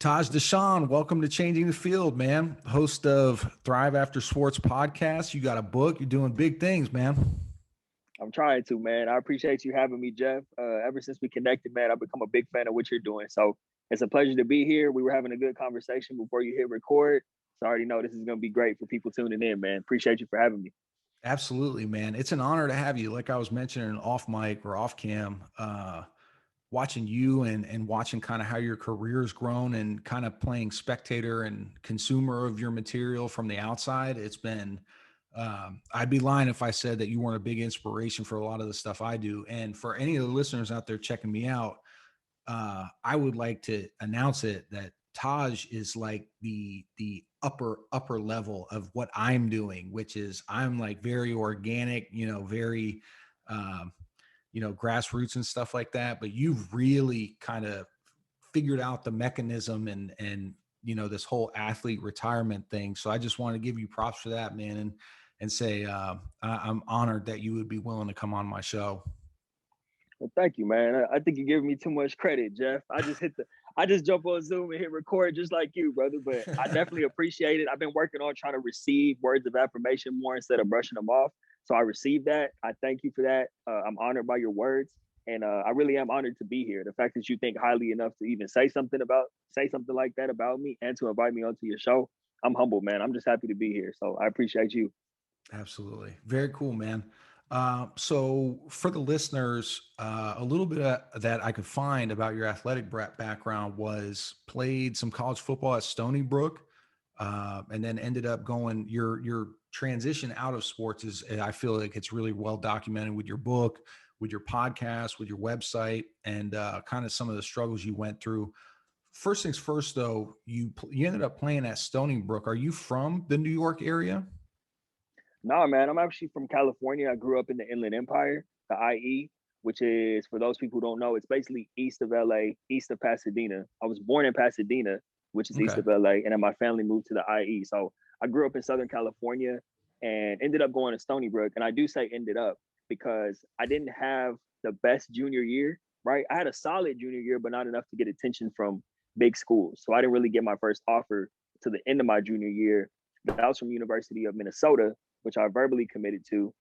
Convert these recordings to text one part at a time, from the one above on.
Taj Dashaun, welcome to Changing the Field, man. Host of Thrive After Sports podcast. You got a book. You're doing big things, man. I'm trying to, man. I appreciate you having me, Jeff. Ever since we connected, man, I've become a big fan of what you're doing. So it's a pleasure to be here. We were having a good conversation before you hit record. So I already know this is going to be great for people tuning in, man. Appreciate you for having me. Absolutely, man. It's an honor to have you. Like I was mentioning off mic or off cam, watching you and watching kind of how your career's grown and kind of playing spectator and consumer of your material from the outside. It's been, I'd be lying if I said that you weren't a big inspiration for a lot of the stuff I do. And for any of the listeners out there checking me out, I would like to announce it that Taj is like the upper level of what I'm doing, which is I'm like very organic, very grassroots and stuff like that. But you've really kind of figured out the mechanism and this whole athlete retirement thing. So I just want to give you props for that, man, and say I'm honored that you would be willing to come on my show. Well, thank you, man. I think you're giving me too much credit, Jeff. I just jump on Zoom and hit record just like you, brother. But I definitely appreciate it. I've been working on trying to receive words of affirmation more instead of brushing them off. So I received that. I thank you for that. I'm honored by your words. And I really am honored to be here. The fact that you think highly enough to even say something like that about me and to invite me onto your show, I'm humbled, man. I'm just happy to be here. So I appreciate you. Absolutely. Very cool, man. So for the listeners, a little bit that I could find about your athletic background was played some college football at Stony Brook, and then ended up going your transition out of sports is, I feel like it's really well documented with your book, with your podcast, with your website, and kind of some of the struggles you went through. First things first, though, you ended up playing at Stony Brook. Are you from the New York area? No, man, I'm actually from California. I grew up in the Inland Empire, the IE, which is, for those people who don't know, it's basically east of LA, east of Pasadena. I was born in Pasadena, which is east Okay. of LA, and then my family moved to the IE. So I grew up in Southern California and ended up going to Stony Brook. And I do say ended up because I didn't have the best junior year, right? I had a solid junior year, but not enough to get attention from big schools. So I didn't really get my first offer to the end of my junior year. That was from University of Minnesota, which I verbally committed to.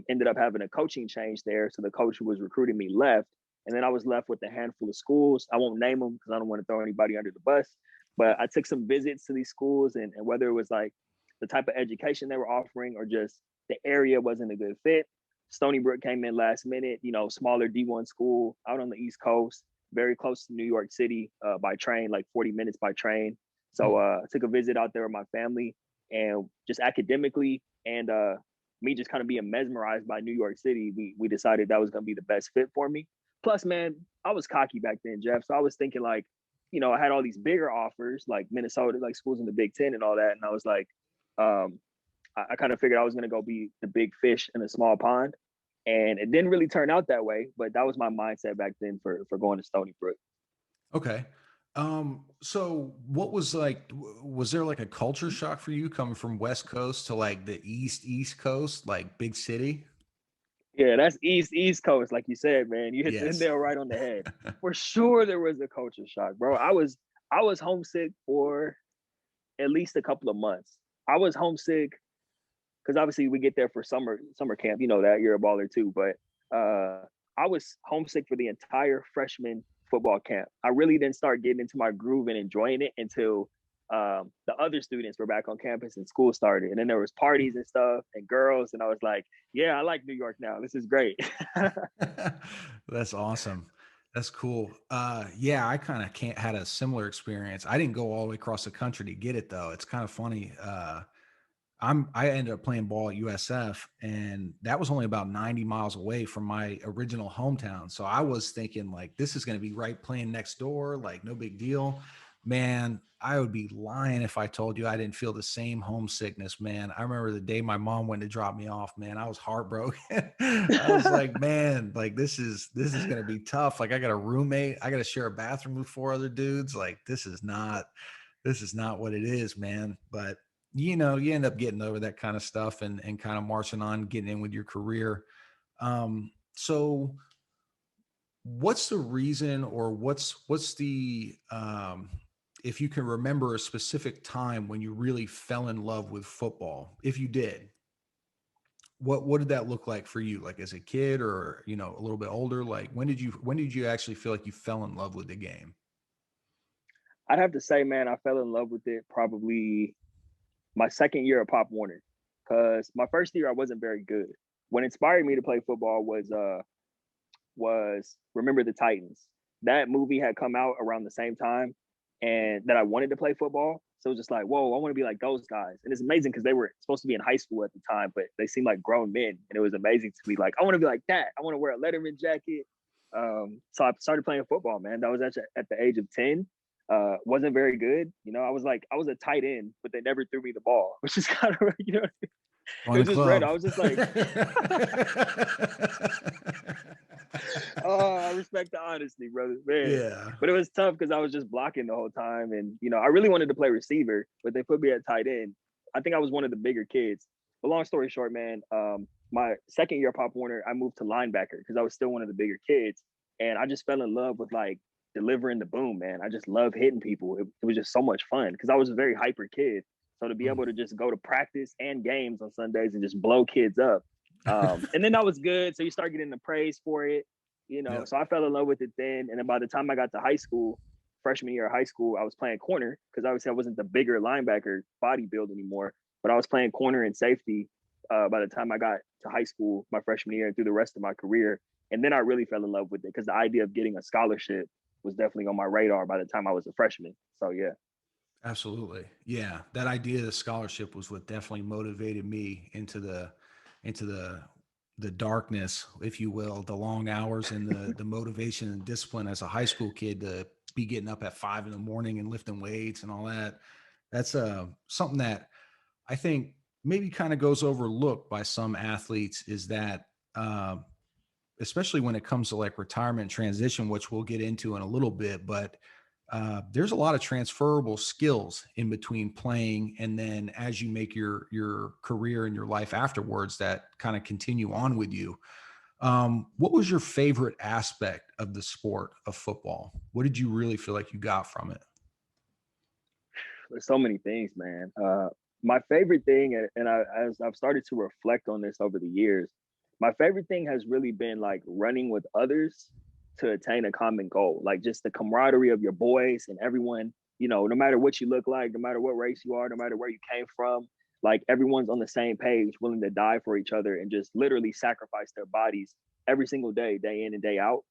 Ended up having a coaching change there. So the coach who was recruiting me left. And then I was left with a handful of schools. I won't name them because I don't want to throw anybody under the bus. But I took some visits to these schools, and whether it was like the type of education they were offering or just the area wasn't a good fit. Stony Brook came in last minute, smaller D1 school out on the East Coast, very close to New York City by train, like 40 minutes by train. So I took a visit out there with my family, and just academically and me just kind of being mesmerized by New York City, we decided that was going to be the best fit for me. Plus, man, I was cocky back then, Jeff. So I was thinking like, I had all these bigger offers like Minnesota, like schools in the Big Ten and all that. And I was like, I kind of figured I was going to go be the big fish in a small pond. And it didn't really turn out that way, but that was my mindset back then for going to Stony Brook. Okay. So what was there like a culture shock for you coming from West Coast to like the East Coast, like big city? Yeah, that's East Coast, like you said, man. You hit the Yes. nail right on the head. For sure, there was a culture shock, bro. I was homesick for at least a couple of months. I was homesick because obviously we get there for summer camp. You know that you're a baller too, but I was homesick for the entire freshman football camp. I really didn't start getting into my groove and enjoying it until the other students were back on campus and school started. And then there was parties and stuff and girls. And I was like, yeah, I like New York now. This is great. That's awesome. That's cool. Yeah, I kind of can't had a similar experience. I didn't go all the way across the country to get it though. It's kind of funny. I ended up playing ball at USF, and that was only about 90 miles away from my original hometown. So I was thinking like, this is going to be right playing next door, like no big deal. Man, I would be lying if I told you I didn't feel the same homesickness, man. I remember the day my mom went to drop me off, man, I was heartbroken. I was like, man, like this is going to be tough. Like I got a roommate, I got to share a bathroom with four other dudes. Like this is not what it is, man. But you end up getting over that kind of stuff and kind of marching on, getting in with your career. So what's the reason or what's the if you can remember a specific time when you really fell in love with football, if you did, what did that look like for you? Like as a kid or, you know, a little bit older? Like when did you actually feel like you fell in love with the game? I'd have to say, man, I fell in love with it probably my second year of Pop Warner, because my first year I wasn't very good. What inspired me to play football was Remember the Titans. That movie had come out around the same time, and that I wanted to play football. So it was just like, whoa, I want to be like those guys. And it's amazing because they were supposed to be in high school at the time, but they seemed like grown men. And it was amazing to me. Like, I want to be like that. I want to wear a Letterman jacket. So I started playing football, man. That was at the age of 10. Wasn't very good. You know, I was a tight end, but they never threw me the ball, which is kind of, you know, it Join the was just random. club. I was just like, oh, I respect the honesty, brother, man. Yeah. But it was tough because I was just blocking the whole time, and you know, I really wanted to play receiver, but they put me at tight end. I think I was one of the bigger kids. But long story short, man, my second year at Pop Warner, I moved to linebacker because I was still one of the bigger kids, and I just fell in love with like delivering the boom, man. I just love hitting people. It was just so much fun because I was a very hyper kid. So to be able to just go to practice and games on Sundays and just blow kids up, and then that was good. So you start getting the praise for it, you know. Yep. So I fell in love with it then. And then by the time I got to high school, freshman year of high school, I was playing corner because obviously I wasn't the bigger linebacker body build anymore, but I was playing corner and safety by the time I got to high school my freshman year and through the rest of my career. And then I really fell in love with it because the idea of getting a scholarship was definitely on my radar by the time I was a freshman. So yeah. Absolutely. Yeah. That idea of the scholarship was what definitely motivated me into the darkness, if you will, the long hours and the motivation and discipline as a high school kid to be getting up at 5 in the morning and lifting weights and all that. That's something that I think maybe kind of goes overlooked by some athletes is that especially when it comes to like retirement transition, which we'll get into in a little bit, but there's a lot of transferable skills in between playing and then as you make your career and your life afterwards that kind of continue on with you. What was your favorite aspect of the sport of football? What did you really feel like you got from it? There's so many things, man. My favorite thing, as I've started to reflect on this over the years, my favorite thing has really been like running with others to attain a common goal. Like just the camaraderie of your boys and everyone, you know, no matter what you look like, no matter what race you are, no matter where you came from, like everyone's on the same page, willing to die for each other and just literally sacrifice their bodies every single day in and day out.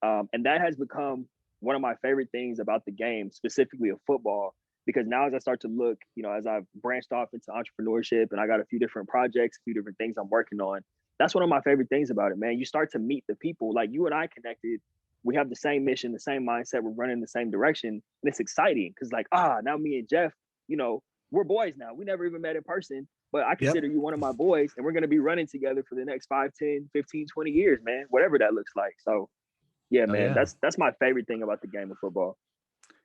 And that has become one of my favorite things about the game, specifically of football, because now as I start to look, you know, as I've branched off into entrepreneurship and I got a few different projects, a few different things I'm working on, that's one of my favorite things about it, man. You start to meet the people like you and I connected. We have the same mission, the same mindset. We're running the same direction. And it's exciting because like, now me and Jeff, you know, we're boys now. We never even met in person, but I Yep. consider you one of my boys and we're going to be running together for the next 5, 10, 15, 20 years, man, whatever that looks like. So yeah, Oh man, yeah. that's my favorite thing about the game of football.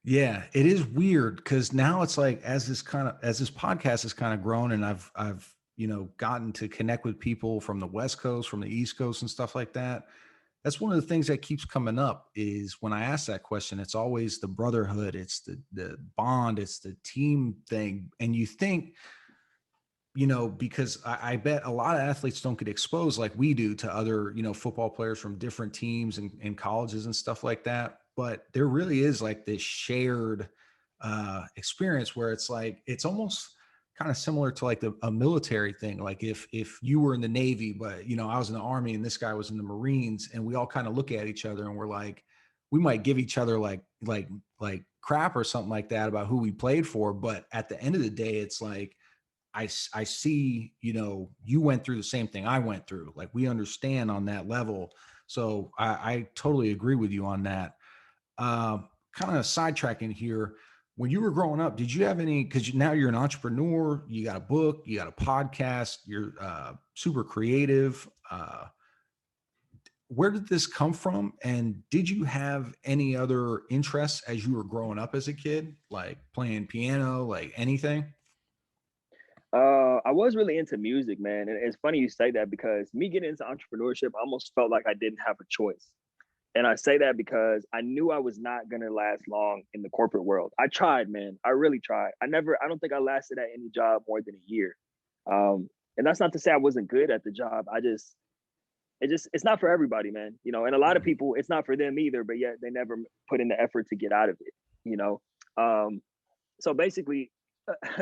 Yeah, it is weird because now it's like as this podcast has kind of grown and I've you know gotten to connect with people from the West Coast, from the East Coast and stuff like that. That's one of the things that keeps coming up is when I ask that question, it's always the brotherhood, it's the bond, it's the team thing. And you think, you know, because I bet a lot of athletes don't get exposed like we do to other, you know, football players from different teams and colleges and stuff like that. But there really is like this shared experience where it's like it's almost kind of similar to like a military thing. Like if you were in the Navy, but you know, I was in the Army and this guy was in the Marines, and we all kind of look at each other and we're like, we might give each other like crap or something like that about who we played for. But at the end of the day, it's like I see, you know, you went through the same thing I went through. Like we understand on that level. So I totally agree with you on that. Uh, Kind of sidetracking here. When you were growing up, did you have any, because now you're an entrepreneur, you got a book, you got a podcast, you're super creative. Where did this come from? And did you have any other interests as you were growing up as a kid, like playing piano, like anything? I was really into music, man. And it's funny you say that because me getting into entrepreneurship, I almost felt like I didn't have a choice. And I say that because I knew I was not going to last long in the corporate world. I tried, man. I really tried. I don't think I lasted at any job more than a year. And that's not to say I wasn't good at the job. It's not for everybody, man. And a lot of people, it's not for them either, but yet they never put in the effort to get out of it, you know? So basically,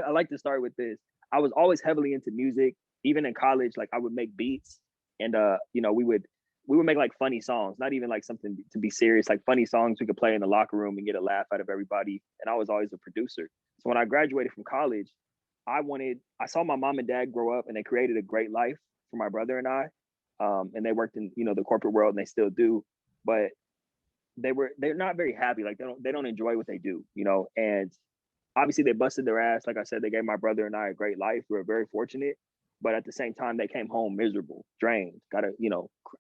I like to start with this. I was always heavily into music. Even in college, like I would make beats, and we would make like funny songs, not even like something to be serious, like funny songs we could play in the locker room and get a laugh out of everybody. And I was always a producer. So when I graduated from college, I saw my mom and dad grow up, and they created a great life for my brother and I. And they worked in the corporate world, and they still do, but they're not very happy. Like they don't enjoy what they do. And obviously they busted their ass. Like I said, they gave my brother and I a great life. We were very fortunate, but at the same time, they came home miserable, drained, gotta,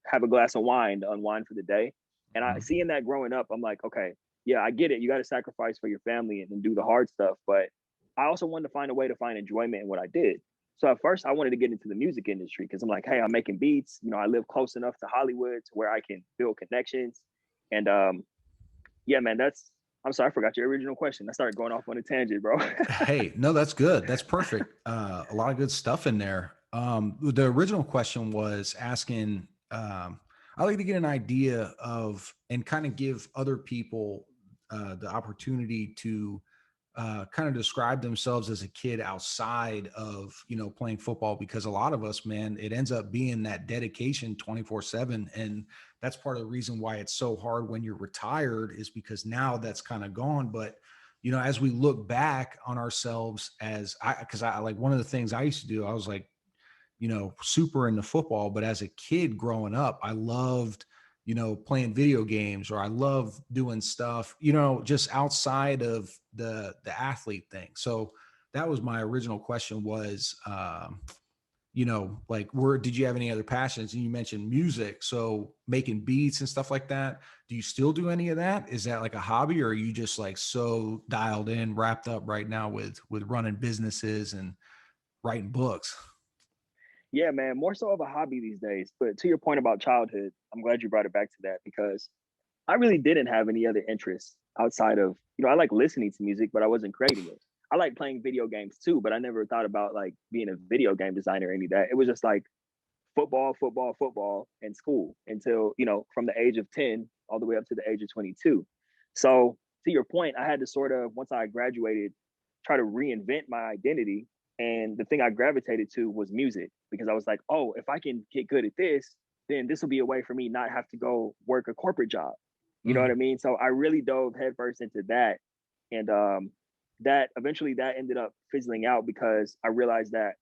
have a glass of wine to unwind for the day. And I seeing that growing up, I'm like, okay, yeah, I get it. You got to sacrifice for your family and do the hard stuff. But I also wanted to find a way to find enjoyment in what I did. So at first I wanted to get into the music industry because I'm like, hey, I'm making beats. I live close enough to Hollywood to where I can build connections. And yeah, man, I'm sorry, I forgot your original question. I started going off on a tangent, bro. Hey, no, that's good. That's perfect. A lot of good stuff in there. The original question was asking, I like to get an idea of and kind of give other people the opportunity to kind of describe themselves as a kid outside of, playing football, because a lot of us, man, it ends up being that dedication 24/7. And that's part of the reason why it's so hard when you're retired, is because now that's kind of gone. But, as we look back on ourselves because I like one of the things I used to do, I was like, super into football, but as a kid growing up, I loved, playing video games, or I love doing stuff, just outside of the athlete thing. So that was my original question was, like, where did you have any other passions? And you mentioned music. So making beats and stuff like that. Do you still do any of that? Is that like a hobby, or are you just like so dialed in, wrapped up right now with running businesses and writing books? Yeah, man, more so of a hobby these days. But to your point about childhood, I'm glad you brought it back to that because I really didn't have any other interests outside of, I like listening to music, but I wasn't creating it. I like playing video games too, but I never thought about like being a video game designer or any of that. It was just like football, football, football, and school until, from the age of 10 all the way up to the age of 22. So to your point, I had to sort of, once I graduated, try to reinvent my identity. And the thing I gravitated to was music because I was like, oh, if I can get good at this, then this will be a way for me not have to go work a corporate job. You know what I mean? So I really dove headfirst into that. And that eventually that ended up fizzling out because I realized that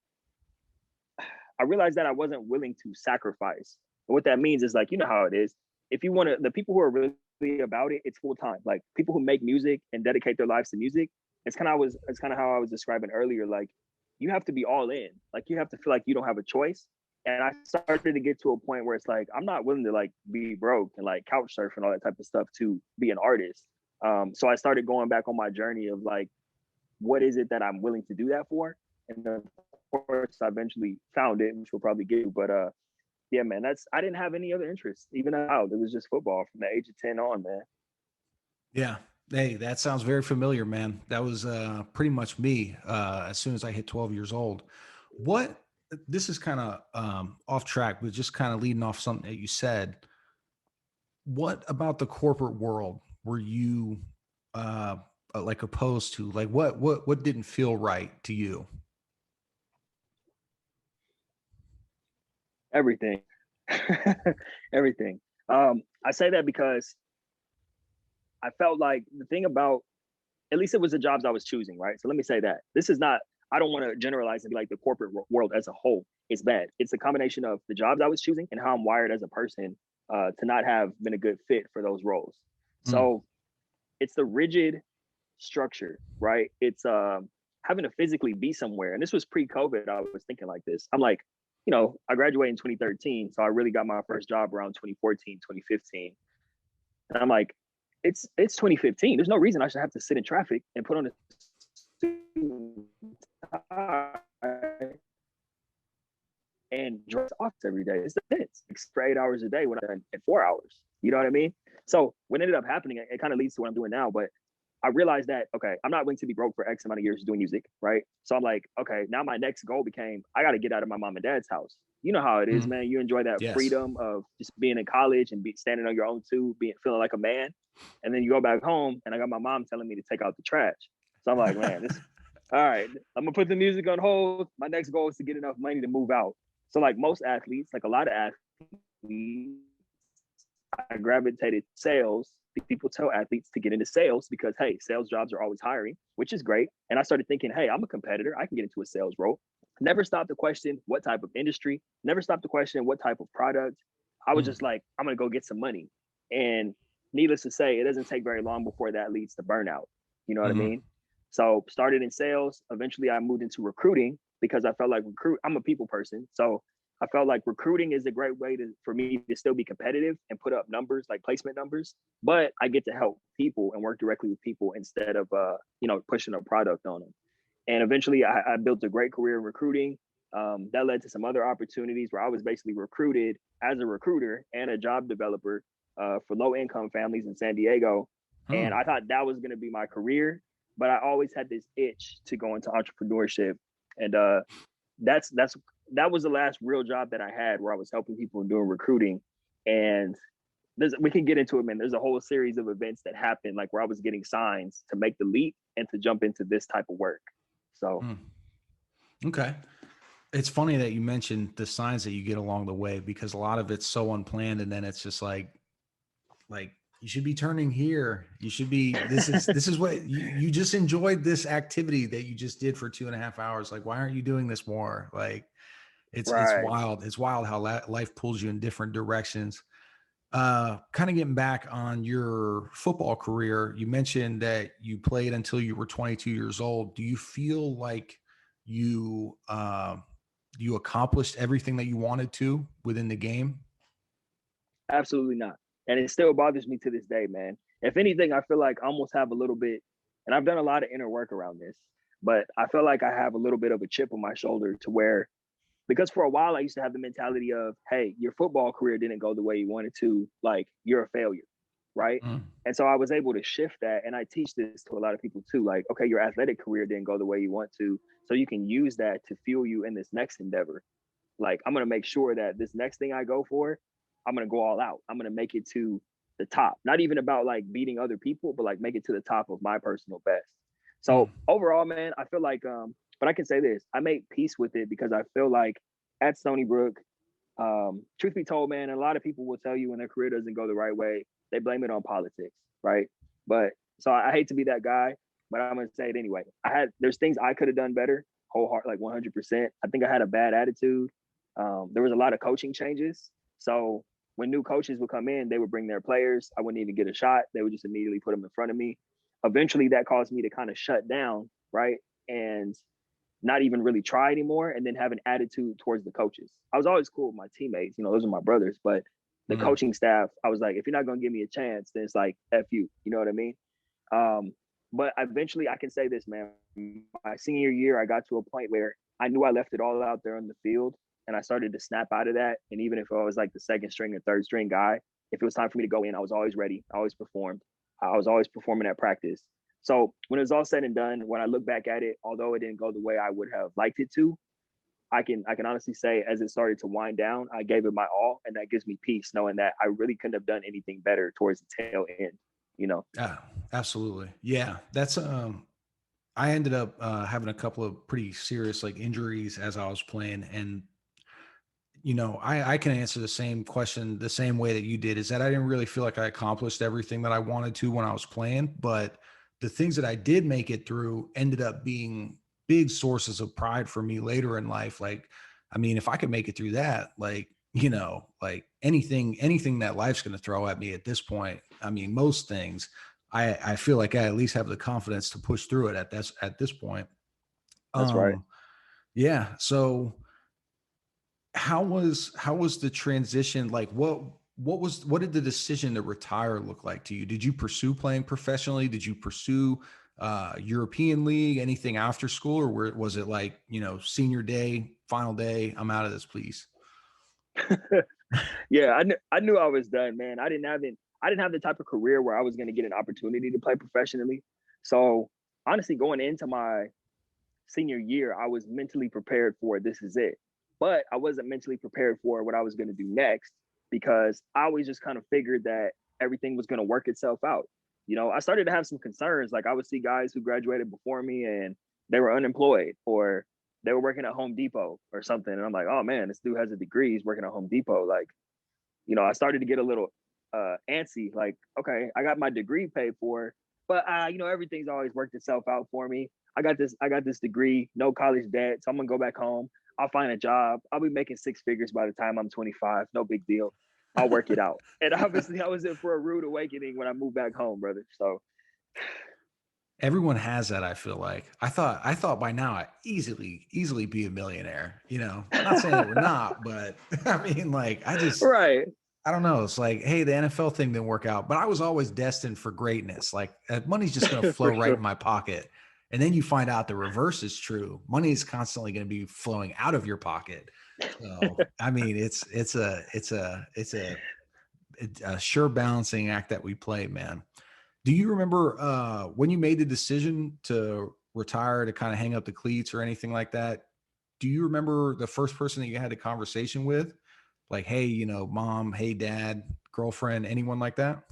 I wasn't willing to sacrifice. And what that means is like, you know how it is. If you want to, the people who are really about it, it's full time. Like people who make music and dedicate their lives to music. It's kind of how I was describing earlier. Like you have to be all in. Like you have to feel like you don't have a choice. And I started to get to a point where it's like I'm not willing to like be broke and like couch surf and all that type of stuff to be an artist. So I started going back on my journey of like, what is it that I'm willing to do that for? And of course, I eventually found it, which we'll probably get to. But yeah, man, I didn't have any other interests, even out. It was just football from the age of 10 on, man. Yeah. Hey, that sounds very familiar, man. That was pretty much me as soon as I hit 12 years old. What, this is kind of off track, but just kind of leading off something that you said. What about the corporate world were you like opposed to? Like what didn't feel right to you? Everything. Everything. I say that because I felt like the thing about, at least it was the jobs I was choosing, right? So let me say that. This is not, I don't want to generalize and be like the corporate world as a whole is bad. It's a combination of the jobs I was choosing and how I'm wired as a person to not have been a good fit for those roles. Mm, So it's the rigid structure, right? It's having to physically be somewhere. And this was pre-COVID. I was thinking like this. I'm like, I graduated in 2013. So I really got my first job around 2014, 2015. And I'm like, it's 2015. There's no reason I should have to sit in traffic and put on a suit tie and dress off every day. It's 6 for 8 hours a day when I'm in 4 hours. You know what I mean? So what ended up happening, it kind of leads to what I'm doing now, but I realized that, okay, I'm not going to be broke for X amount of years doing music, right? So I'm like, okay, now my next goal became, I got to get out of my mom and dad's house. You know how it is, Mm, man. You enjoy that yes. freedom of just being in college and standing on your own too, feeling like a man. And then you go back home and I got my mom telling me to take out the trash. So I'm like, man, all right, I'm gonna put the music on hold. My next goal is to get enough money to move out. So like most athletes, like a lot of athletes, I gravitated sales. People tell athletes to get into sales because, hey, sales jobs are always hiring, which is great. And I started thinking, hey, I'm a competitor. I can get into a sales role. Never stopped to question what type of industry, never stopped to question what type of product. I was Mm, just like, I'm going to go get some money. And needless to say, it doesn't take very long before that leads to burnout. You know what I mhm, mean? So started in sales. Eventually, I moved into recruiting because I felt like I'm a people person. So I felt like recruiting is a great way for me to still be competitive and put up numbers like placement numbers, but I get to help people and work directly with people instead of pushing a product on them. And eventually, I built a great career in recruiting. That led to some other opportunities where I was basically recruited as a recruiter and a job developer for low income families in San Diego. And mm. I thought that was going to be my career, but I always had this itch to go into entrepreneurship. And that's that was the last real job that I had where I was helping people and doing recruiting. And we can get into it, man. There's a whole series of events that happened, like where I was getting signs to make the leap and to jump into this type of work. So Mm. Okay. It's funny that you mentioned the signs that you get along the way because a lot of it's so unplanned and then it's just like you should be turning here. You should be this is what you just enjoyed this activity that you just did for 2.5 hours. Like, why aren't you doing this more? Like it's right. wild. It's wild how life pulls you in different directions. Kind of getting back on your football career, you mentioned that you played until you were 22 years old. Do you feel like you you accomplished everything that you wanted to within the game? Absolutely not. And it still bothers me to this day, man. If anything, I feel like I almost have a little bit, and I've done a lot of inner work around this, but I feel like I have a little bit of a chip on my shoulder to where, because for a while I used to have the mentality of, hey, your football career didn't go the way you wanted to, like you're a failure, right? Mm, And so I was able to shift that, and I teach this to a lot of people too. Like, okay, your athletic career didn't go the way you want to, so you can use that to fuel you in this next endeavor. Like, I'm gonna make sure that this next thing I go for, I'm gonna go all out. I'm gonna make it to the top. Not even about like beating other people, but like make it to the top of my personal best. mm, So overall, man, I feel like but I can say this, I made peace with it because I feel like at Stony Brook, truth be told, man, a lot of people will tell you when their career doesn't go the right way, they blame it on politics, right? But so I hate to be that guy, but I'm gonna say it anyway. There's things I could have done better, whole heart, like 100%. I think I had a bad attitude. There was a lot of coaching changes, so when new coaches would come in, they would bring their players. I wouldn't even get a shot. They would just immediately put them in front of me. Eventually, that caused me to kind of shut down, right? And not even really try anymore, and then have an attitude towards the coaches. I was always cool with my teammates, those are my brothers, but the mm. coaching staff, I was like, if you're not gonna give me a chance, then it's like F you. You know what I mean? But eventually I can say this, man. My senior year, I got to a point where I knew I left it all out there on the field, and I started to snap out of that. And even if I was like the second string or third string guy, if it was time for me to go in, I was always ready. I always performed. I was always performing at practice. So when it was all said and done, when I look back at it, although it didn't go the way I would have liked it to, I can honestly say as it started to wind down, I gave it my all, and that gives me peace knowing that I really couldn't have done anything better towards the tail end. You know, Yeah, absolutely. Yeah, that's I ended up having a couple of pretty serious like injuries as I was playing, and I can answer the same question the same way that you did. Is that I didn't really feel like I accomplished everything that I wanted to when I was playing, but the things that I did make it through ended up being big sources of pride for me later in life. Like, I mean, if I could make it through that, like, like anything that life's going to throw at me at this point, I mean, most things, I feel like I at least have the confidence to push through it at this point. that's right. Um, yeah. So how was the transition? Like, what did the decision to retire look like to you? Did you pursue playing professionally? Did you pursue European League, anything after school, or was it like, senior day, final day, I'm out of this, please? Yeah, I knew I was done, man. I didn't have it. I didn't have the type of career where I was going to get an opportunity to play professionally. So honestly, going into my senior year, I was mentally prepared for this is it. But I wasn't mentally prepared for what I was going to do next because I always just kind of figured that everything was going to work itself out. You know, I started to have some concerns. Like I would see guys who graduated before me and they were unemployed or they were working at Home Depot or something. And I'm like, oh man, this dude has a degree. He's working at Home Depot. Like, you know, I started to get a little antsy. Like, okay, I got my degree paid for, but you know, everything's always worked itself out for me. I got this degree, no college debt. So I'm gonna go back home. I'll find a job. I'll be making six figures by the time I'm 25. No big deal. I'll work it out. And obviously I was in for a rude awakening when I moved back home, brother. So Everyone has that, I feel like. I thought by now I'd easily be a millionaire, you know. Not saying that we're not, but I mean like right. I don't know. It's like, hey, the NFL thing didn't work out, but I was always destined for greatness. Like money's just going to flow For right sure. in my pocket. And then you find out the reverse is true. Money is constantly going to be flowing out of your pocket. So, I mean, it's a sure balancing act that we play, man. Do you remember when you made the decision to retire, to kind of hang up the cleats or anything like that? Do you remember the first person that you had a conversation with? Like, hey, you know, mom, hey, dad, girlfriend, anyone like that?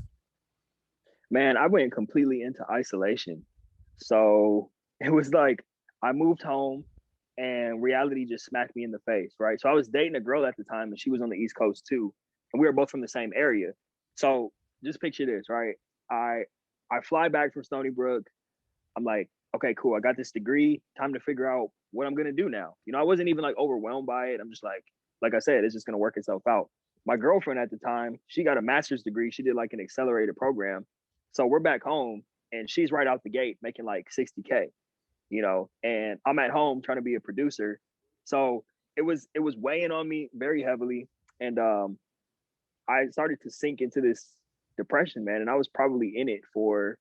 Man, I went completely into isolation. So it was like I moved home and reality just smacked me in the face, right? So I was dating a girl at the time and she was on the East Coast too. And we were both from the same area. So just picture this, right? I I fly back from Stony Brook. I'm like, okay, cool. I got this degree. Time to figure out what I'm gonna do now. You know, I wasn't even like overwhelmed by it. I'm just like I said, it's just gonna work itself out. My girlfriend at the time, she got a master's degree. She did like an accelerated program. So we're back home and she's right out the gate making like 60K, you know, and I'm at home trying to be a producer. So it was weighing on me very heavily. And I started to sink into this depression, man. And I was probably in it for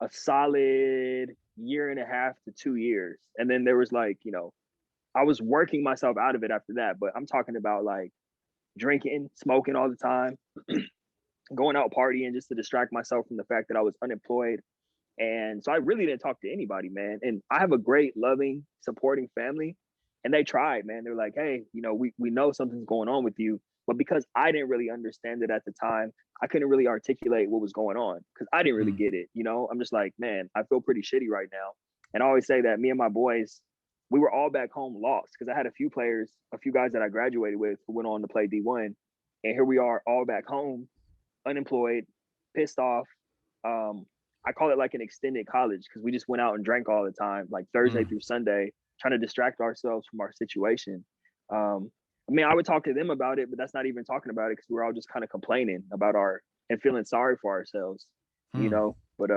a solid year and a half to 2 years. And then there was like, you know, I was working myself out of it after that. But I'm talking about like drinking, smoking all the time, going out partying just to distract myself from the fact that I was unemployed. And so I really didn't talk to anybody, man. And I have a great, loving, supporting family. And they tried, man. They're like, hey, you know, we know something's going on with you. But because I didn't really understand it at the time, I couldn't really articulate what was going on because I didn't really Mm. get it. You know, I'm just like, man, I feel pretty shitty right now. And I always say that me and my boys, we were all back home lost because I had a few players, a few guys that I graduated with who went on to play D1. And here we are all back home, unemployed, pissed off. Um, I call it like an extended college because we just went out and drank all the time, like Thursday Mm. through Sunday, trying to distract ourselves from our situation. Um, I mean, I would talk to them about it, but that's not even talking about it because we're all just kind of complaining about our and feeling sorry for ourselves, you Mm. know. But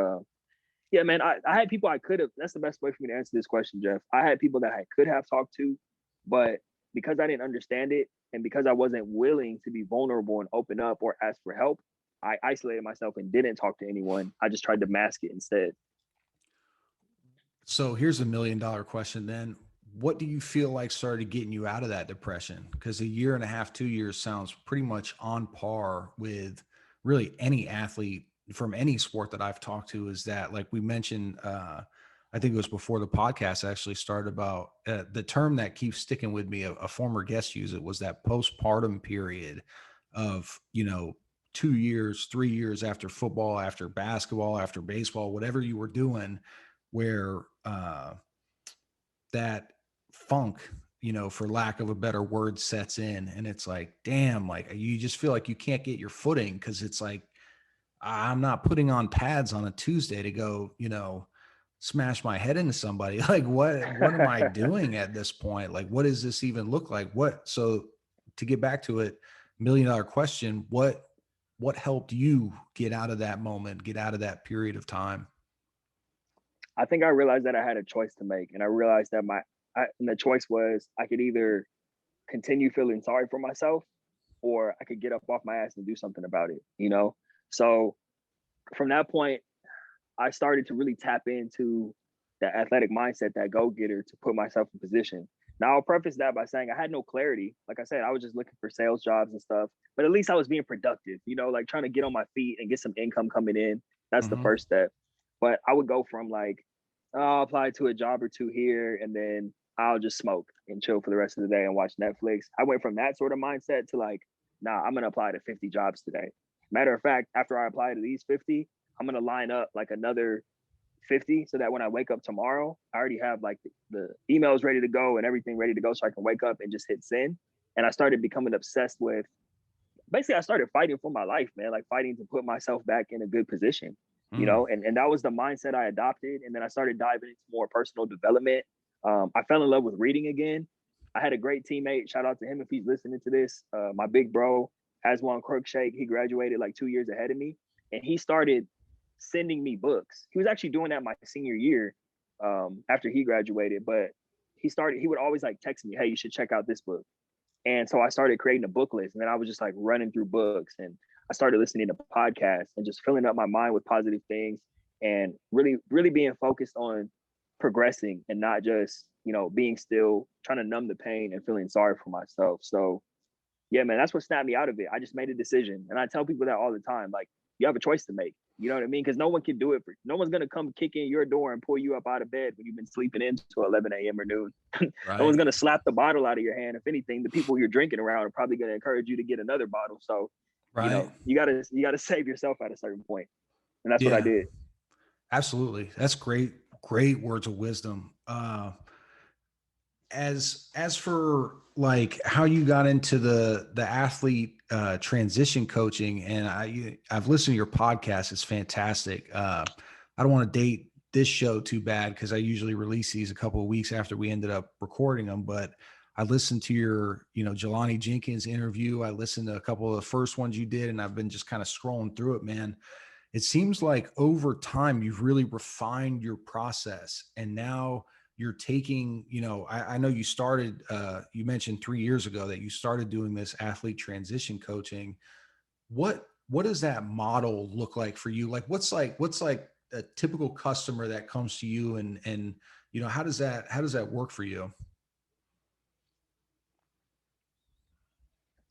yeah, man, I had people I could have. That's the best way for me to answer this question, Jeff. I had people that I could have talked to, but because I didn't understand it and because I wasn't willing to be vulnerable and open up or ask for help, I isolated myself and didn't talk to anyone. I just tried to mask it instead. So here's $1 million question then. What do you feel like started getting you out of that depression? Because a year and a half, 2 years sounds pretty much on par with really any athlete from any sport that I've talked to. Is that like we mentioned, I think it was before the podcast actually started about the term that keeps sticking with me, a former guest used it, was that postpartum period of, you know, 2 years, 3 years after football, after basketball, after baseball, whatever you were doing, where that funk, you know, for lack of a better word, sets in. And it's like, damn, like you just feel like you can't get your footing because it's like, I'm not putting on pads on a Tuesday to go, you know, smash my head into somebody. Like, what am I doing at this point? Like, what does this even look like? So to get back to it, $1 million question, what helped you get out of that moment, get out of that period of time? I think I realized that I had a choice to make, and I realized that and the choice was I could either continue feeling sorry for myself, or I could get up off my ass and do something about it. You know, so from that point, I started to really tap into that athletic mindset, that go getter, to put myself in position. Now, I'll preface that by saying I had no clarity. Like I said, I was just looking for sales jobs and stuff, but at least I was being productive, like trying to get on my feet and get some income coming in. That's the Mm-hmm. first step. But I would go from like, oh, I'll apply to a job or two here, and then I'll just smoke and chill for the rest of the day and watch Netflix. I went from that sort of mindset to like, nah, I'm going to apply to 50 jobs today. Matter of fact, after I apply to these 50, I'm going to line up like another 50 so that when I wake up tomorrow, I already have like the emails ready to go and everything ready to go so I can wake up and just hit send. And I started becoming obsessed with, basically I started fighting for my life, man, like fighting to put myself back in a good position, Mm. and that was the mindset I adopted. And then I started diving into more personal development. I fell in love with reading again. I had a great teammate. Shout out to him if he's listening to this. My big bro has one Crookshank. He graduated like 2 years ahead of me, and he started sending me books. He was actually doing that my senior year, after he graduated. But he would always like text me, "Hey, you should check out this book." And so I started creating a book list, and then I was just like running through books, and I started listening to podcasts and just filling up my mind with positive things, and really, really being focused on progressing and not just, being still, trying to numb the pain and feeling sorry for myself. So yeah, man, that's what snapped me out of it. I just made a decision. And I tell people that all the time, like, you have a choice to make. You know what I mean? Because no one can do it for you. No one's going to come kick in your door and pull you up out of bed when you've been sleeping in until 11 a.m. or noon. No one's Right. going to slap the bottle out of your hand. If anything, the people you're drinking around are probably going to encourage you to get another bottle. So, Right. you gotta save yourself at a certain point. And that's what I Yeah. did. Absolutely. That's great. Great words of wisdom. As for like how you got into the athlete transition coaching, and I've listened to your podcast. It's fantastic. I don't want to date this show too bad because I usually release these a couple of weeks after we ended up recording them, but I listened to your Jelani Jenkins interview. I listened to a couple of the first ones you did, and I've been just kind of scrolling through it, man. It seems like over time you've really refined your process, and now you're taking, I know you started, you mentioned 3 years ago that you started doing this athlete transition coaching. What does that model look like for you? Like, what's like a typical customer that comes to you, and how does that work for you?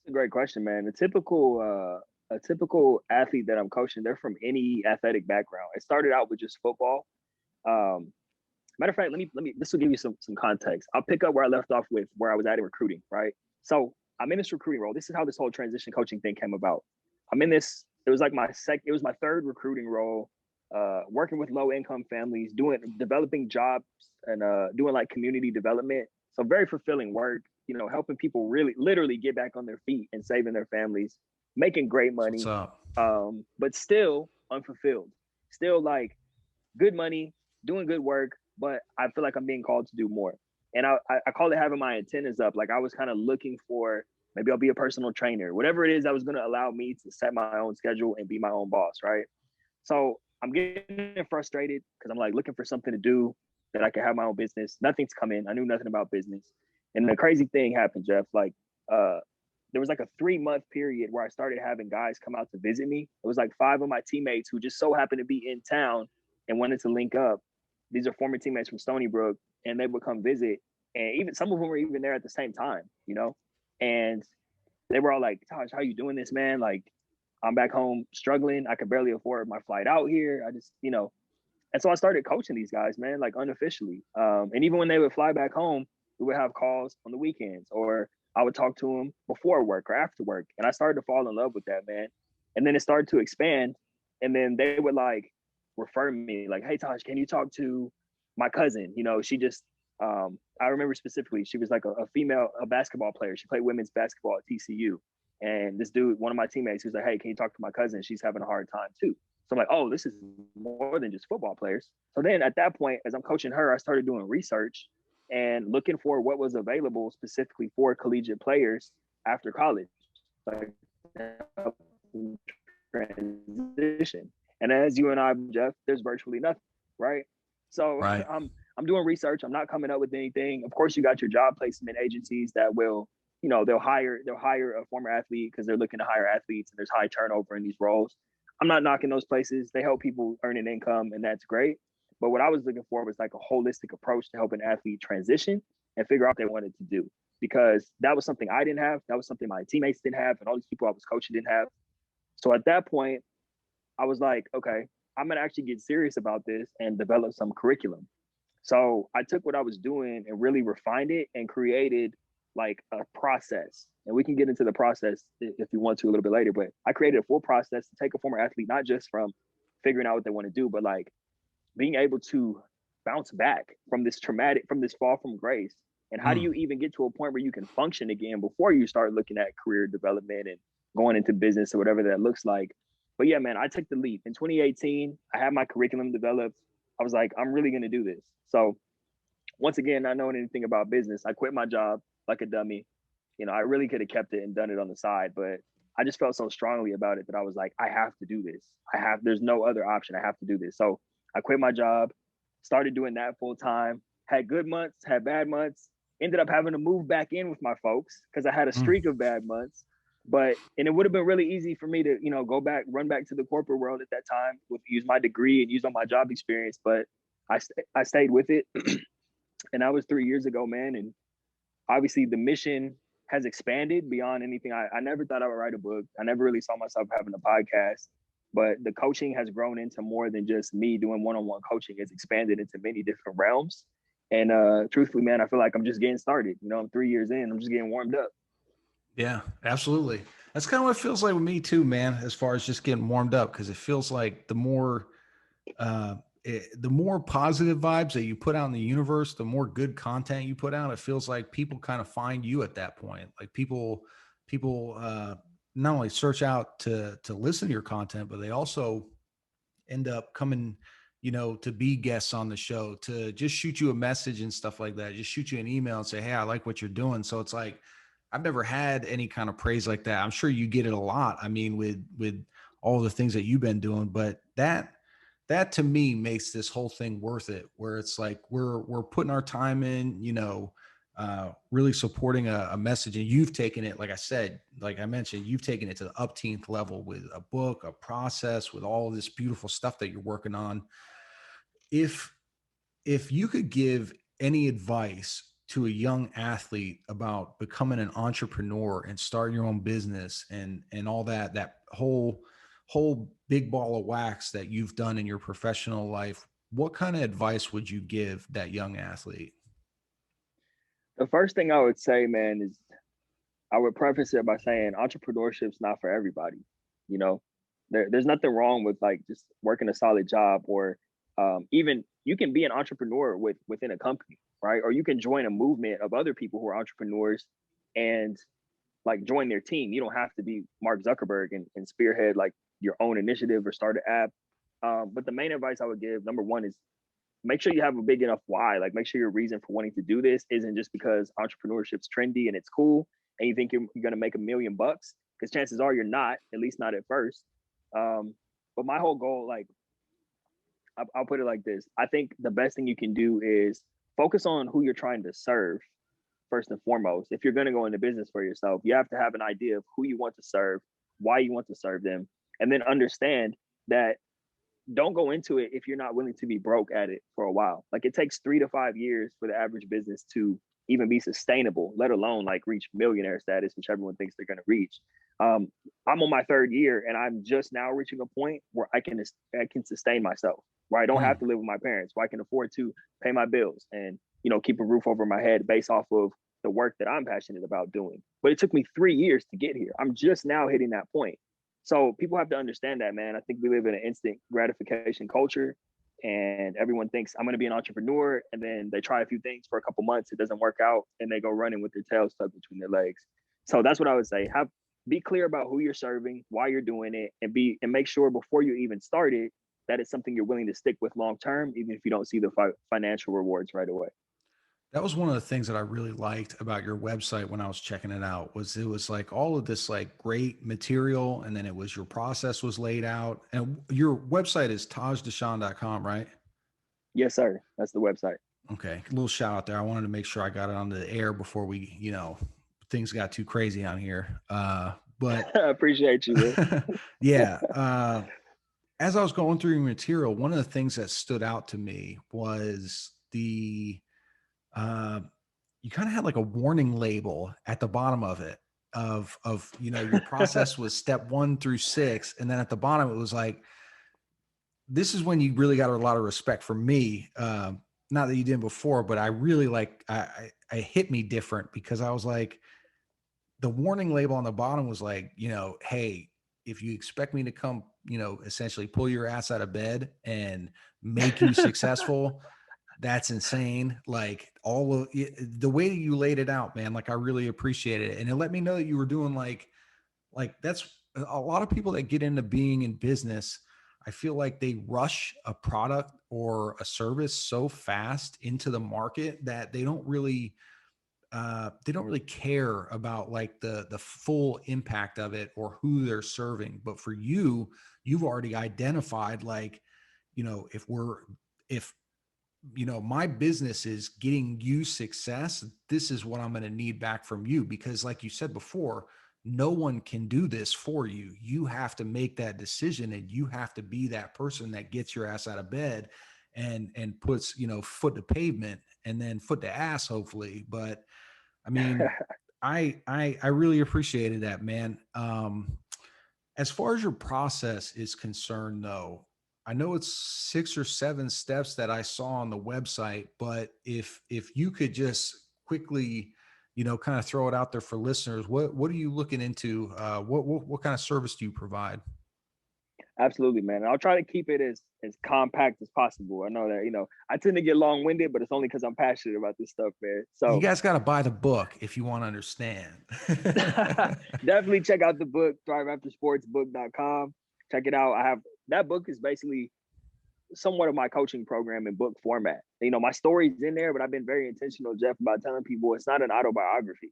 It's a great question, man. A typical athlete that I'm coaching, they're from any athletic background. It started out with just football. Um, Matter of fact, let me. This will give you some context. I'll pick up where I left off with where I was at in recruiting. Right. So I'm in this recruiting role. This is how this whole transition coaching thing came about. I'm in this. It was like It was my third recruiting role. Working with low income families, developing jobs, and doing like community development. So very fulfilling work. Helping people really, literally get back on their feet and saving their families, making great So what's money, up? but still unfulfilled. Still like good money, doing good work, but I feel like I'm being called to do more. And I call it having my antennas up. Like I was kind of looking for, maybe I'll be a personal trainer, whatever it is that was going to allow me to set my own schedule and be my own boss, right? So I'm getting frustrated because I'm like looking for something to do that I can have my own business. Nothing's come in. I knew nothing about business. And the crazy thing happened, Jeff. Like, there was like a 3-month period where I started having guys come out to visit me. It was like 5 of my teammates who just so happened to be in town and wanted to link up. These are former teammates from Stony Brook, and they would come visit. And even some of them were even there at the same time. And they were all like, "Taj, how you doing this, man? Like, I'm back home struggling. I could barely afford my flight out here. I just. And so I started coaching these guys, man, like unofficially. And even when they would fly back home, we would have calls on the weekends, or I would talk to them before work or after work. And I started to fall in love with that, man. And then it started to expand. And then they would like refer me, like, "Hey, Taj, can you talk to my cousin?" She just, I remember specifically, she was like a female, a basketball player. She played women's basketball at TCU. And this dude, one of my teammates, was like, "Hey, can you talk to my cousin? She's having a hard time too." So I'm like, "Oh, this is more than just football players." So then at that point, as I'm coaching her, I started doing research and looking for what was available specifically for collegiate players after college, like transition. And as you and I, Jeff, there's virtually nothing, right? So Right. I'm doing research. I'm not coming up with anything. Of course, you got your job placement agencies that will, they'll hire a former athlete because they're looking to hire athletes, and there's high turnover in these roles. I'm not knocking those places. They help people earn an income, and that's great. But what I was looking for was like a holistic approach to help an athlete transition and figure out what they wanted to do, because that was something I didn't have. That was something my teammates didn't have, and all these people I was coaching didn't have. So at that point, I was like, okay, I'm gonna actually get serious about this and develop some curriculum. So I took what I was doing and really refined it and created like a process. And we can get into the process if you want to a little bit later, but I created a full process to take a former athlete, not just from figuring out what they want to do, but like being able to bounce back from this traumatic, from this fall from grace. And how do you even get to a point where you can function again before you start looking at career development and going into business or whatever that looks like? But yeah, man, I took the leap. In 2018, I had my curriculum developed. I was like, I'm really going to do this. So once again, not knowing anything about business, I quit my job like a dummy. You know, I really could have kept it and done it on the side, but I just felt so strongly about it that I was like, I have to do this. There's no other option. I have to do this. So I quit my job, started doing that full time, had good months, had bad months, ended up having to move back in with my folks because I had a streak of bad months. And it would have been really easy for me to, you know, go back, run back to the corporate world at that time, use my degree and use all my job experience. But I stayed with it. And that was 3 years ago, man. And obviously the mission has expanded beyond anything. I never thought I would write a book. I never really saw myself having a podcast, but the coaching has grown into more than just me doing one-on-one coaching. It's expanded into many different realms. And truthfully, man, I feel like I'm just getting started. You know, I'm 3 years in, I'm just getting warmed up. Yeah, absolutely. That's kind of what it feels like with me too, man, as far as just getting warmed up. Cause it feels like the more positive vibes that you put out in the universe, the more good content you put out, it feels like people kind of find you at that point. Like people not only search out to listen to your content, but they also end up coming, you know, to be guests on the show, to just shoot you a message and stuff like that. Just shoot you an email and say, hey, I like what you're doing. So it's like, I've never had any kind of praise like that. I'm sure you get it a lot. I mean, with all the things that you've been doing, but that to me makes this whole thing worth it, where it's like we're putting our time in, you know, really supporting a message. And you've taken it, like I said, like I mentioned, you've taken it to the upteenth level with a book, a process, with all this beautiful stuff that you're working on. If you could give any advice to a young athlete about becoming an entrepreneur and starting your own business and all that whole big ball of wax that you've done in your professional life, what kind of advice would you give that young athlete? The first thing I would say, man, is I would preface it by saying entrepreneurship's not for everybody. You know, there's nothing wrong with like just working a solid job, or even you can be an entrepreneur within a company, right? Or you can join a movement of other people who are entrepreneurs and like join their team. You don't have to be Mark Zuckerberg and spearhead like your own initiative or start an app. But the main advice I would give, number one, is make sure you have a big enough why. Like, make sure your reason for wanting to do this isn't just because entrepreneurship's trendy and it's cool and you think you're going to make $1,000,000, because chances are you're not, at least not at first. But my whole goal, like, I'll put it like this. I think the best thing you can do is focus on who you're trying to serve first and foremost. If you're going to go into business for yourself, you have to have an idea of who you want to serve, why you want to serve them, and then understand that don't go into it if you're not willing to be broke at it for a while. Like, it takes 3 to 5 years for the average business to even be sustainable, let alone like reach millionaire status, which everyone thinks they're going to reach. I'm on my 3rd year and I'm just now reaching a point where I can sustain myself, where I don't have to live with my parents, where I can afford to pay my bills and, you know, keep a roof over my head based off of the work that I'm passionate about doing. But it took me 3 years to get here. I'm just now hitting that point. So people have to understand that, man. I think we live in an instant gratification culture, and everyone thinks I'm going to be an entrepreneur, and then they try a few things for a couple months, it doesn't work out, and they go running with their tail stuck between their legs. So that's what I would say. Be clear about who you're serving, why you're doing it, and make sure before you even start it that it's something you're willing to stick with long term, even if you don't see the financial rewards right away. That was one of the things that I really liked about your website when I was checking it out. Was it was like all of this like great material, and then it was your process was laid out. And your website is tajdashaun.com, right? Yes, sir. That's the website. Okay, a little shout out there. I wanted to make sure I got it on the air before we, you know, things got too crazy on here. But I appreciate you, man. yeah, as I was going through your material, one of the things that stood out to me was the uh, you kind of had like a warning label at the bottom of it your process was step 1 through 6. And then at the bottom, it was like, this is when you really got a lot of respect for me. Not that you didn't before, but I really I hit me different because I was like, the warning label on the bottom was like, hey, if you expect me to come, essentially pull your ass out of bed and make you successful, that's insane. Like all of the way that you laid it out, man, like I really appreciated it. And it let me know that you were doing like that's a lot of people that get into being in business. I feel like they rush a product or a service so fast into the market that they don't really care about like the full impact of it or who they're serving. But for you, you've already identified like, if my business is getting you success, this is what I'm going to need back from you. Because like you said before, no one can do this for you. You have to make that decision, and you have to be that person that gets your ass out of bed and puts, foot to pavement and then foot to ass, hopefully. But I mean, I really appreciated that, man. As far as your process is concerned, though, I know it's 6 or 7 steps that I saw on the website, but if you could just quickly, kind of throw it out there for listeners, what are you looking into? What kind of service do you provide? Absolutely, man. And I'll try to keep it as compact as possible. I know that, I tend to get long winded, but it's only because I'm passionate about this stuff, man. You So guys got to buy the book if you want to understand. definitely check out the book, thriveaftersportsbook.com. Check it out. I have that book is basically somewhat of my coaching program in book format. My story's in there, but I've been very intentional, Jeff, about telling people it's not an autobiography.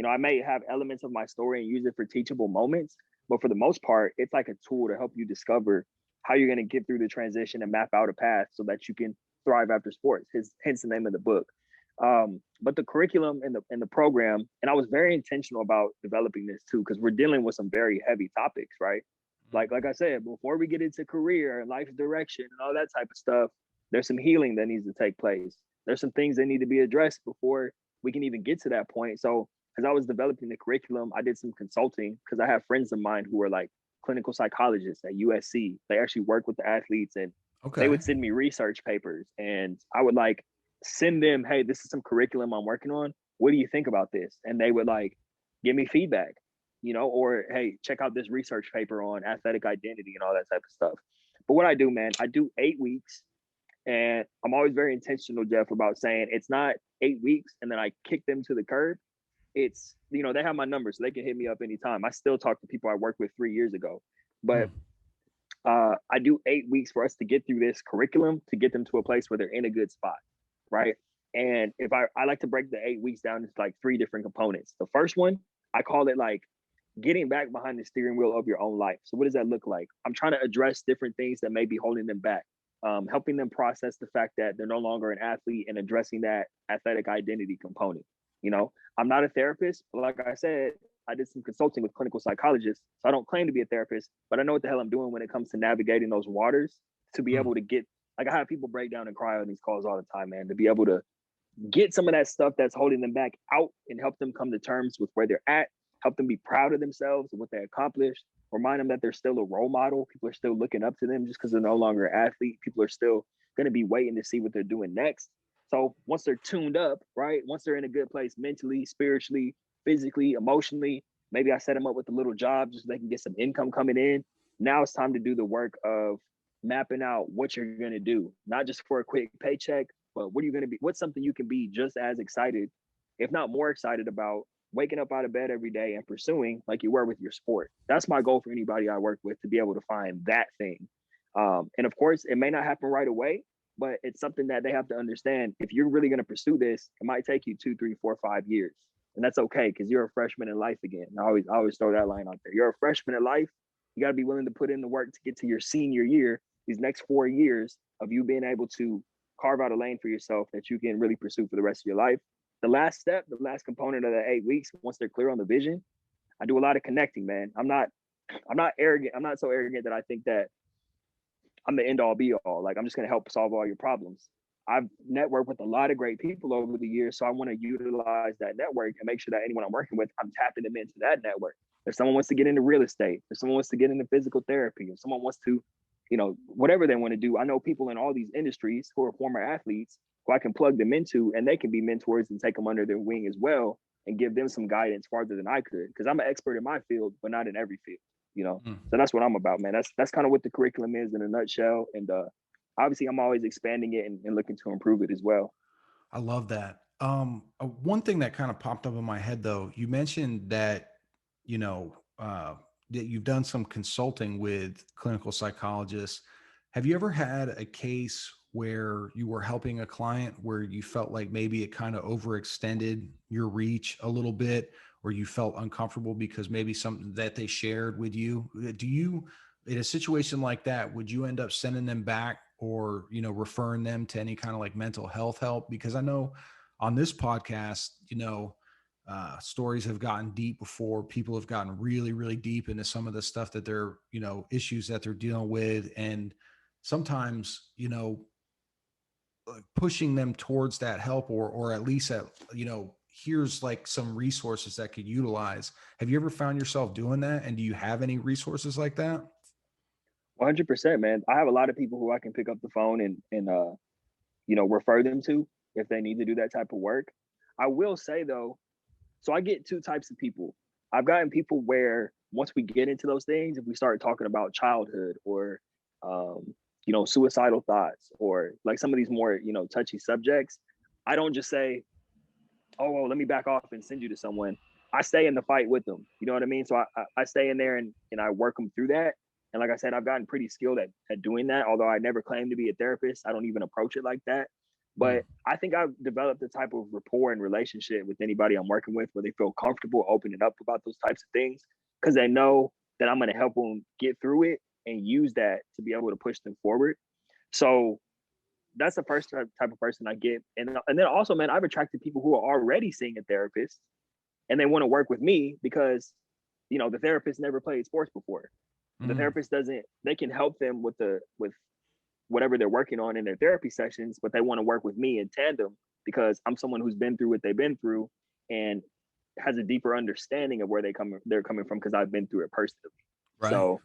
I may have elements of my story and use it for teachable moments, but for the most part, it's like a tool to help you discover how you're going to get through the transition and map out a path so that you can thrive after sports. Hence the name of the book. But the curriculum and the program, and I was very intentional about developing this too, because we're dealing with some very heavy topics, right? Like I said, before we get into career and life direction and all that type of stuff, there's some healing that needs to take place. There's some things that need to be addressed before we can even get to that point. So as I was developing the curriculum, I did some consulting because I have friends of mine who are like clinical psychologists at USC. They actually work with the athletes, and they Okay. would send me research papers, and I would like send them, hey, this is some curriculum I'm working on. What do you think about this? And they would like give me feedback, or hey, check out this research paper on athletic identity and all that type of stuff. But what I do, man, I do 8 weeks, and I'm always very intentional, Jeff, about saying it's not 8 weeks and then I kick them to the curb. It's, they have my number, so they can hit me up anytime. I still talk to people I worked with 3 years ago, but Hmm. I do 8 weeks for us to get through this curriculum to get them to a place where they're in a good spot, right? And if I like to break the 8 weeks down into like 3 different components. The first one, I call it like getting back behind the steering wheel of your own life. So what does that look like? I'm trying to address different things that may be holding them back, helping them process the fact that they're no longer an athlete and addressing that athletic identity component. I'm not a therapist, but like I said, I did some consulting with clinical psychologists. So I don't claim to be a therapist, but I know what the hell I'm doing when it comes to navigating those waters to be Hmm. able to get, like, I have people break down and cry on these calls all the time, man, to be able to get some of that stuff that's holding them back out and help them come to terms with where they're at, help them be proud of themselves and what they accomplished, remind them that they're still a role model. People are still looking up to them just because they're no longer an athlete. People are still going to be waiting to see what they're doing next. So once they're tuned up, right? Once they're in a good place mentally, spiritually, physically, emotionally, maybe I set them up with a little job just so they can get some income coming in. Now it's time to do the work of mapping out what you're going to do, not just for a quick paycheck, but what are you going to be? What's something you can be just as excited, if not more excited about waking up out of bed every day and pursuing like you were with your sport? That's my goal for anybody I work with, to be able to find that thing. And of course, it may not happen right away, but it's something that they have to understand. If you're really going to pursue this, it might take you 2, 3, 4, 5 years. And that's okay, because you're a freshman in life again. I always throw that line out there. You're a freshman in life. You got to be willing to put in the work to get to your senior year, these next 4 years of you being able to carve out a lane for yourself that you can really pursue for the rest of your life. The last step, the last component of the 8 weeks, once they're clear on the vision, I do a lot of connecting, man. I'm not arrogant. I'm not so arrogant that I think that I'm the end all be all. Like, I'm just going to help solve all your problems. I've networked with a lot of great people over the years. So I want to utilize that network and make sure that anyone I'm working with, I'm tapping them into that network. If someone wants to get into real estate, if someone wants to get into physical therapy, if someone wants to, whatever they want to do, I know people in all these industries who are former athletes who I can plug them into, and they can be mentors and take them under their wing as well and give them some guidance farther than I could. Because I'm an expert in my field, but not in every field. Mm. So that's what I'm about, man. That's kind of what the curriculum is in a nutshell. And obviously I'm always expanding it and looking to improve it as well. I love that. One thing that kind of popped up in my head though, you mentioned that, you know, that you've done some consulting with clinical psychologists. Have you ever had a case where you were helping a client where you felt like maybe it kind of overextended your reach a little bit, or you felt uncomfortable because maybe something that they shared with you? Do you, in a situation like that, would you end up sending them back or, referring them to any kind of like mental health help? Because I know on this podcast, stories have gotten deep before. People have gotten really, really deep into some of the stuff that they're, issues that they're dealing with. And sometimes, pushing them towards that help, or at least at, here's like some resources that could utilize. Have you ever found yourself doing that? And do you have any resources like that? 100%, man. I have a lot of people who I can pick up the phone and refer them to if they need to do that type of work. I will say though, so I get two types of people. I've gotten people where once we get into those things, if we start talking about childhood or suicidal thoughts or like some of these more, touchy subjects, I don't just say, oh, well, let me back off and send you to someone. I stay in the fight with them. You know what I mean? So I stay in there and I work them through that. And like I said, I've gotten pretty skilled at doing that. Although I never claimed to be a therapist, I don't even approach it like that. Mm. But I think I've developed a type of rapport and relationship with anybody I'm working with where they feel comfortable opening up about those types of things because they know that I'm going to help them get through it and use that to be able to push them forward. So that's the first type of person I get. And then also, man, I've attracted people who are already seeing a therapist and they want to work with me because, the therapist never played sports before. The Mm. therapist doesn't, they can help them with whatever they're working on in their therapy sessions, but they want to work with me in tandem because I'm someone who's been through what they've been through and has a deeper understanding of where they're coming from because I've been through it personally. Right. So,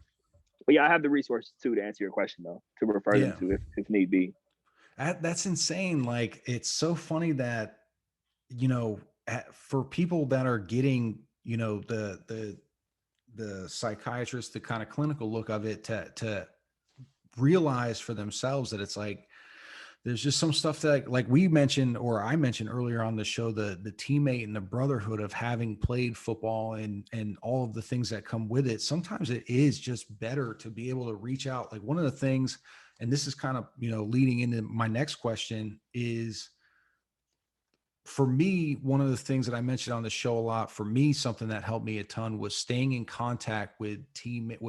but yeah, I have the resources too to answer your question though, to refer them Yeah. to if need be. That's insane. Like, it's so funny that, for people that are getting, the psychiatrist, the kind of clinical look of it, to realize for themselves that it's like, there's just some stuff that like we mentioned, or I mentioned earlier on the show, the teammate and the brotherhood of having played football and all of the things that come with it. Sometimes it is just better to be able to reach out. Like, one of the things, and this is kind of, leading into my next question, is for me, one of the things that I mentioned on the show a lot, for me, something that helped me a ton was staying in contact with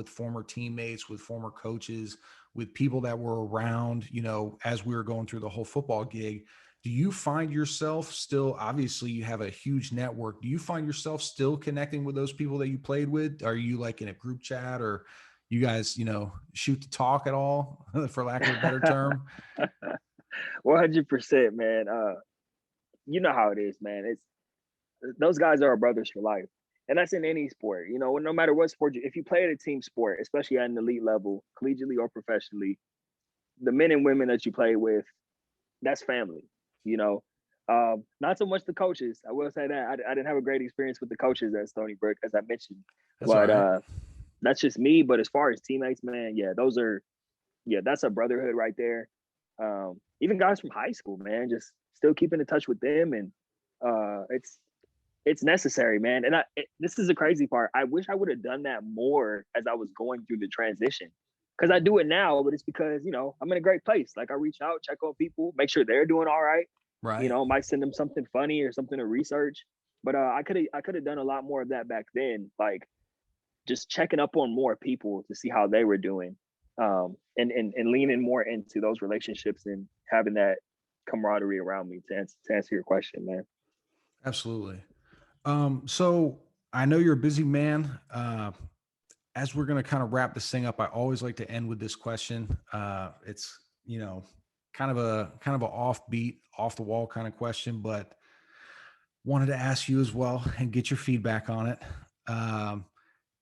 former teammates, with former coaches, with people that were around, as we were going through the whole football gig. Do you find yourself still, obviously you have a huge network. Do you find yourself still connecting with those people that you played with? Are you like in a group chat, or you guys, shoot the talk at all, for lack of a better term? 100%, man. You know how it is, man. It's those guys are our brothers for life. And that's in any sport, no matter what sport if you play at a team sport, especially at an elite level, collegiately or professionally, the men and women that you play with, that's family, you know. Not so much the coaches. I will say that I didn't have a great experience with the coaches at Stony Brook, as I mentioned. That's all But right. that's just me. But as far as teammates, man, yeah, that's a brotherhood right there. Even guys from high school, man, just still keeping in touch with them, and it's necessary, man. And this is the crazy part. I wish I would have done that more as I was going through the transition, because I do it now, but it's because I'm in a great place. Like I reach out, check on people, make sure they're doing all right. Right. Might send them something funny or something to research. But I could have done a lot more of that back then. Like just checking up on more people to see how they were doing, and leaning more into those relationships and having that camaraderie around me to answer your question, man. Absolutely. So I know you're a busy man. As we're going to kind of wrap this thing up, I always like to end with this question. It's, kind of a offbeat, off the wall kind of question, but wanted to ask you as well and get your feedback on it. Um,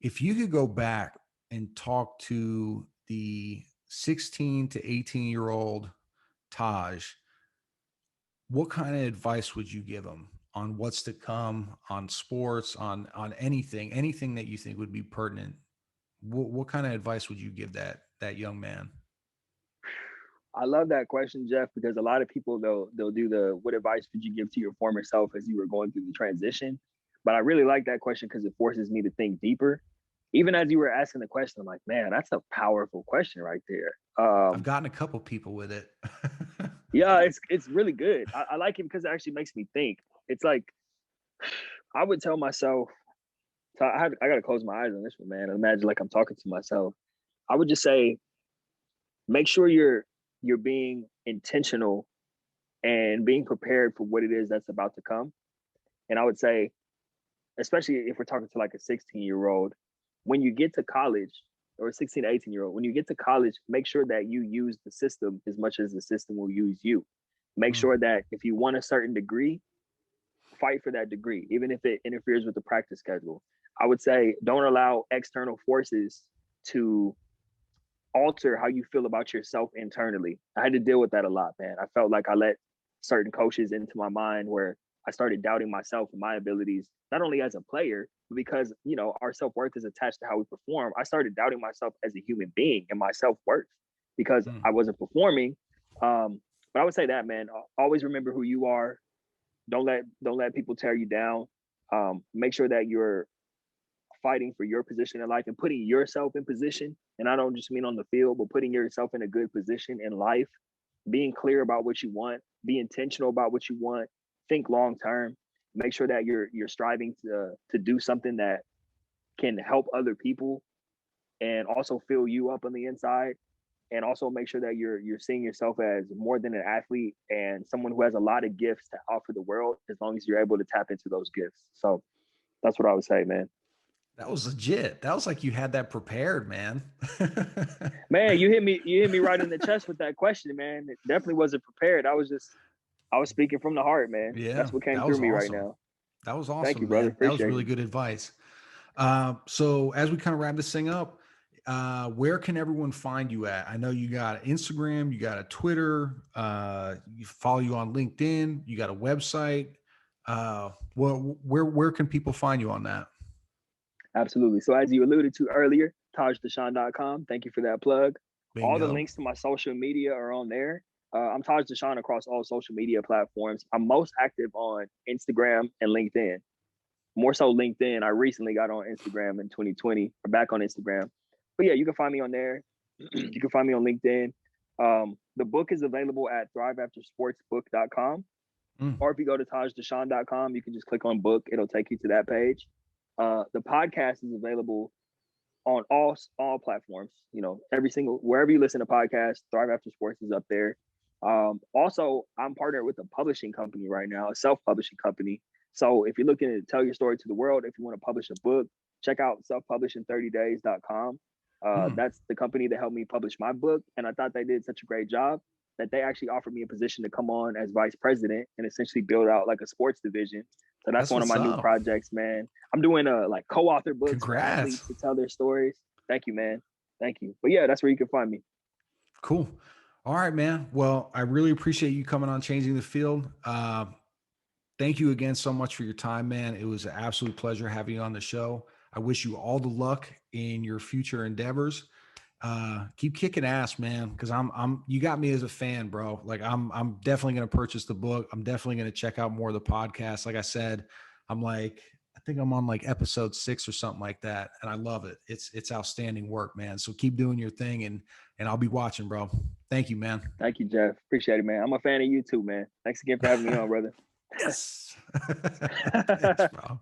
if you could go back and talk to the 16 to 18-year-old Taj, what kind of advice would you give him on what's to come, on sports, on anything that you think would be pertinent? What kind of advice would you give that young man? I love that question, Jeff, because a lot of people they'll do the what advice would you give to your former self as you were going through the transition. But I really like that question because it forces me to think deeper. Even as you were asking the question, I'm like, man, that's a powerful question right there. I've gotten a couple people with it. Yeah, it's really good. I like it because it actually makes me think. It's like I would tell myself. So I gotta close my eyes on this one, man. Imagine like I'm talking to myself. I would just say, make sure you're being intentional and being prepared for what it is that's about to come. And I would say, especially if we're talking to like a 16-year-old, when you get to college, or a 16 to 18-year-old, when you get to college, make sure that you use the system as much as the system will use you. Make Mm, sure that if you want a certain degree, fight for that degree, even if it interferes with the practice schedule. I would say don't allow external forces to alter how you feel about yourself internally. I had to deal with that a lot, man. I felt like I let certain coaches into my mind where I started doubting myself and my abilities, not only as a player, but because, our self worth is attached to how we perform. I started doubting myself as a human being and my self worth because mm. I wasn't performing. But I would say that, man, always remember who you are. Don't let people tear you down. Make sure that you're fighting for your position in life and putting yourself in position. And I don't just mean on the field, but putting yourself in a good position in life, being clear about what you want, be intentional about what you want, think long term, make sure that you're striving to do something that can help other people and also fill you up on the inside. And also make sure that you're seeing yourself as more than an athlete and someone who has a lot of gifts to offer the world as long as you're able to tap into those gifts. So that's what I would say, man. That was legit. That was like you had that prepared, man. Man, you hit me right in the chest with that question, man. It definitely wasn't prepared. I was speaking from the heart, man. Yeah, That's what came that through was me right awesome. now. That was Thank you, awesome, brother. man. That was Appreciate really it. good advice. So as we kind of wrap this thing up, where can everyone find you at? I know you got Instagram, you got a Twitter, you follow you on LinkedIn, you got a website. Where can people find you on that? Absolutely. So as you alluded to earlier, TajDashaun.com. Thank you for that plug. All the Bingo. links to my social media are on there. I'm Taj Dashaun across all social media platforms. I'm most active on Instagram and LinkedIn. More so LinkedIn. I recently got on Instagram in 2020, or back on Instagram. But yeah, you can find me on there. You can find me on LinkedIn. The book is available at thriveaftersportsbook.com. Mm, Or if you go to tajdashaun.com, you can just click on book. It'll take you to that page. The podcast is available on all platforms. Every single wherever you listen to podcasts, Thrive After Sports is up there. Also, I'm partnered with a publishing company right now, a self-publishing company. So if you're looking to tell your story to the world, if you want to publish a book, check out selfpublishing30days.com. mm. That's the company that helped me publish my book, and I thought they did such a great job that they actually offered me a position to come on as vice president and essentially build out like a sports division. So that's That's one of what's my new up. projects, man. I'm doing like co-author books for Congrats. athletes to tell their stories. Thank you, man. Thank you. But yeah, that's where you can find me. Cool. All right, man. Well, I really appreciate you coming on Changing the Field. Thank you again so much for your time, man. It was an absolute pleasure having you on the show. I wish you all the luck in your future endeavors. Keep kicking ass, man, because you got me as a fan, bro. Like I'm definitely gonna purchase the book. I'm definitely gonna check out more of the podcasts. Like I said, I think I'm on like episode 6 or something like that, and I love it. It's outstanding work, man. So keep doing your thing, and I'll be watching, bro. Thank you, man. Thank you, Jeff. Appreciate it, man. I'm a fan of you too, man. Thanks again for having me on, brother. Yes. Thanks, bro.